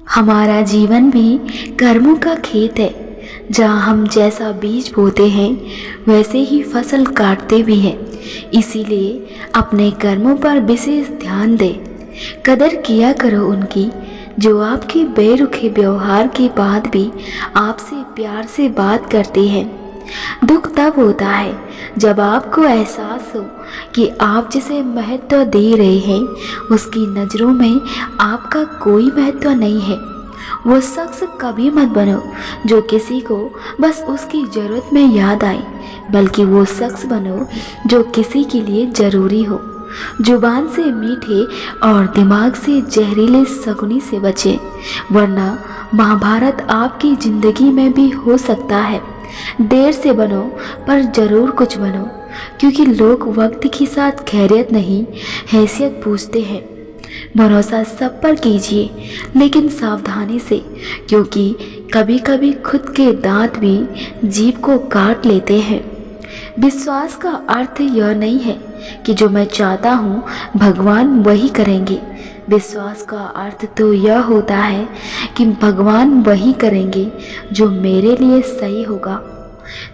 हमारा जीवन भी कर्मों का खेत है, जहाँ हम जैसा बीज बोते हैं वैसे ही फसल काटते भी हैं। इसीलिए अपने कर्मों पर विशेष ध्यान दें। कदर किया करो उनकी जो आपके बेरुखे व्यवहार के बाद भी आपसे प्यार से बात करते हैं। दुख तब होता है जब आपको एहसास हो कि आप जिसे महत्व दे रहे हैं उसकी नज़रों में आपका कोई महत्व नहीं है। वो शख्स कभी मत बनो जो किसी को बस उसकी ज़रूरत में याद आए, बल्कि वो शख्स बनो जो किसी के लिए ज़रूरी हो। जुबान से मीठे और दिमाग से जहरीले शकुनी से बचें, वरना महाभारत आपकी ज़िंदगी में भी हो सकता है। देर से बनो पर ज़रूर कुछ बनो, क्योंकि लोग वक्त के साथ खैरियत नहीं हैसियत पूछते हैं। भरोसा सब पर कीजिए, लेकिन सावधानी से, क्योंकि कभी कभी खुद के दांत भी जीभ को काट लेते हैं। विश्वास का अर्थ यह नहीं है कि जो मैं चाहता हूँ भगवान वही करेंगे। विश्वास का अर्थ तो यह होता है कि भगवान वही करेंगे जो मेरे लिए सही होगा।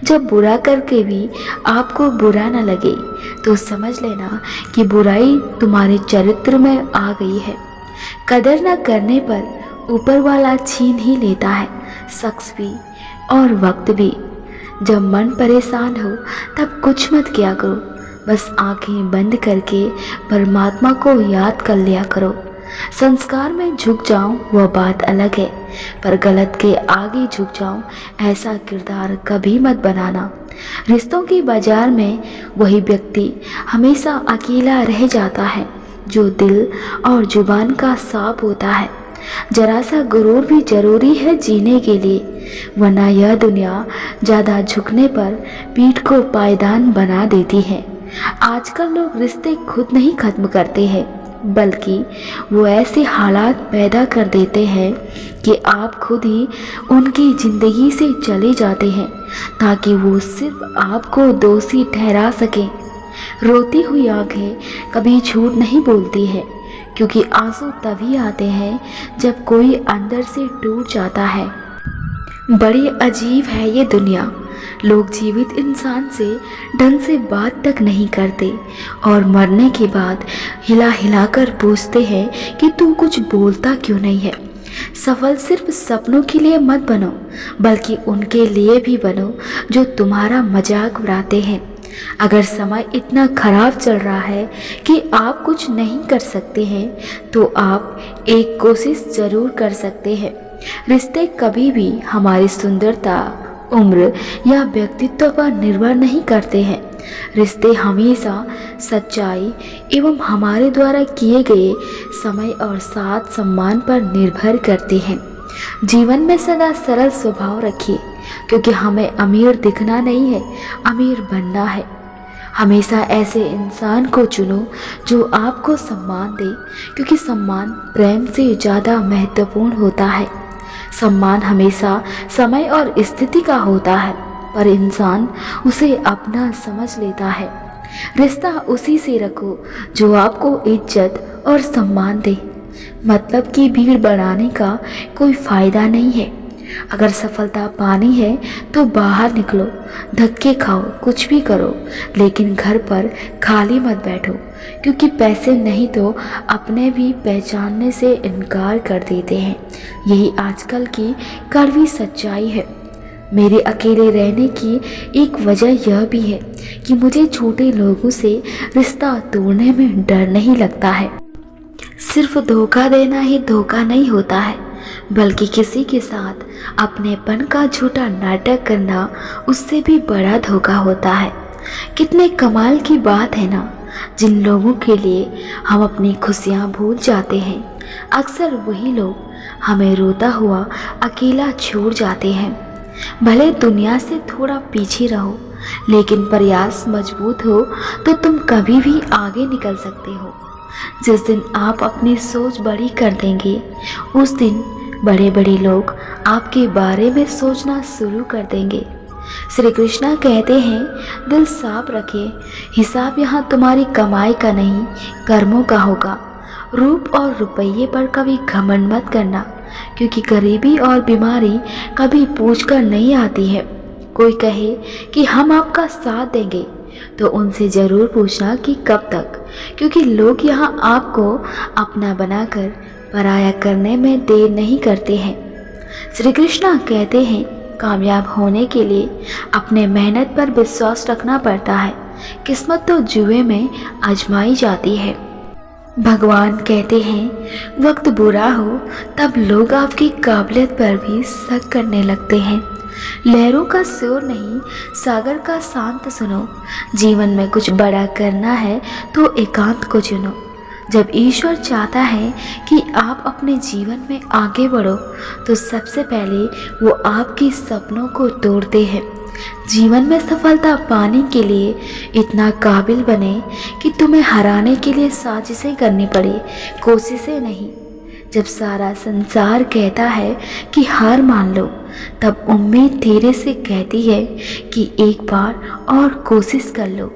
जब बुरा करके भी आपको बुरा न लगे तो समझ लेना कि बुराई तुम्हारे चरित्र में आ गई है। कदर न करने पर ऊपर वाला छीन ही लेता है, शख्स भी और वक्त भी। जब मन परेशान हो तब कुछ मत किया करो, बस आंखें बंद करके परमात्मा को याद कर लिया करो। संस्कार में झुक जाऊं वह बात अलग है, पर गलत के आगे झुक जाऊं ऐसा किरदार कभी मत बनाना। रिश्तों के बाजार में वही व्यक्ति हमेशा अकेला रह जाता है जो दिल और जुबान का सांप होता है। जरा सा गुरूर भी जरूरी है जीने के लिए, वरना यह दुनिया ज़्यादा झुकने पर पीठ को पायदान बना देती है। आजकल लोग रिश्ते खुद नहीं खत्म करते हैं, बल्कि वो ऐसे हालात पैदा कर देते हैं कि आप खुद ही उनकी ज़िंदगी से चले जाते हैं ताकि वो सिर्फ आपको दोषी ठहरा सकें। रोती हुई आंखें कभी झूठ नहीं बोलती है, क्योंकि आंसू तभी आते हैं जब कोई अंदर से टूट जाता है। बड़ी अजीब है ये दुनिया। लोग जीवित इंसान से ढंग से बात तक नहीं करते और मरने के बाद हिला हिला कर पूछते हैं कि तू कुछ बोलता क्यों नहीं है। सफल सिर्फ सपनों के लिए मत बनो, बल्कि उनके लिए भी बनो जो तुम्हारा मजाक उड़ाते हैं। अगर समय इतना खराब चल रहा है कि आप कुछ नहीं कर सकते हैं, तो आप एक कोशिश ज़रूर कर सकते हैं। रिश्ते कभी भी हमारी सुंदरता, उम्र या व्यक्तित्व पर निर्भर नहीं करते हैं। रिश्ते हमेशा सच्चाई एवं हमारे द्वारा किए गए समय और साथ सम्मान पर निर्भर करते हैं। जीवन में सदा सरल स्वभाव रखिए, क्योंकि हमें अमीर दिखना नहीं है, अमीर बनना है। हमेशा ऐसे इंसान को चुनो जो आपको सम्मान दे, क्योंकि सम्मान प्रेम से ज़्यादा महत्वपूर्ण होता है। सम्मान हमेशा समय और स्थिति का होता है, पर इंसान उसे अपना समझ लेता है। रिश्ता उसी से रखो जो आपको इज्जत और सम्मान दे। मतलब की भीड़ बढ़ाने का कोई फ़ायदा नहीं है। अगर सफलता पानी है तो बाहर निकलो, धक्के खाओ, कुछ भी करो, लेकिन घर पर खाली मत बैठो, क्योंकि पैसे नहीं तो अपने भी पहचानने से इनकार कर देते हैं। यही आजकल की कड़वी सच्चाई है। मेरे अकेले रहने की एक वजह यह भी है कि मुझे छोटे लोगों से रिश्ता तोड़ने में डर नहीं लगता है। सिर्फ धोखा देना ही धोखा नहीं होता है, बल्कि किसी के साथ अपनेपन का झूठा नाटक करना उससे भी बड़ा धोखा होता है। कितने कमाल की बात है ना, जिन लोगों के लिए हम अपनी खुशियाँ भूल जाते हैं, अक्सर वही लोग हमें रोता हुआ अकेला छोड़ जाते हैं। भले दुनिया से थोड़ा पीछे रहो, लेकिन प्रयास मजबूत हो तो तुम कभी भी आगे निकल सकते हो। जिस दिन आप अपनी सोच बड़ी कर देंगे, उस दिन बड़े बड़े लोग आपके बारे में सोचना शुरू कर देंगे। श्री कृष्णा कहते हैं, दिल साफ रखिए, हिसाब यहाँ तुम्हारी कमाई का नहीं कर्मों का होगा। रूप और रुपये पर कभी घमंड मत करना, क्योंकि गरीबी और बीमारी कभी पूछकर नहीं आती है। कोई कहे कि हम आपका साथ देंगे तो उनसे ज़रूर पूछना कि कब तक, क्योंकि लोग यहाँ आपको अपना बनाकर पराया करने में देर नहीं करते हैं। श्री कृष्ण कहते हैं, कामयाब होने के लिए अपने मेहनत पर विश्वास रखना पड़ता है। किस्मत तो जुए में आजमाई जाती है। भगवान कहते हैं, वक्त बुरा हो तब लोग आपकी काबिलियत पर भी शक करने लगते हैं। लहरों का शोर नहीं, सागर का शांत सुनो। जीवन में कुछ बड़ा करना है तो एकांत को चुनो। जब ईश्वर चाहता है कि आप अपने जीवन में आगे बढ़ो तो सबसे पहले वो आपके सपनों को तोड़ते हैं। जीवन में सफलता पाने के लिए इतना काबिल बने कि तुम्हें हराने के लिए साजिशें करनी पड़े, कोशिशें नहीं। जब सारा संसार कहता है कि हार मान लो, तब उम्मीद धीरे से कहती है कि एक बार और कोशिश कर लो।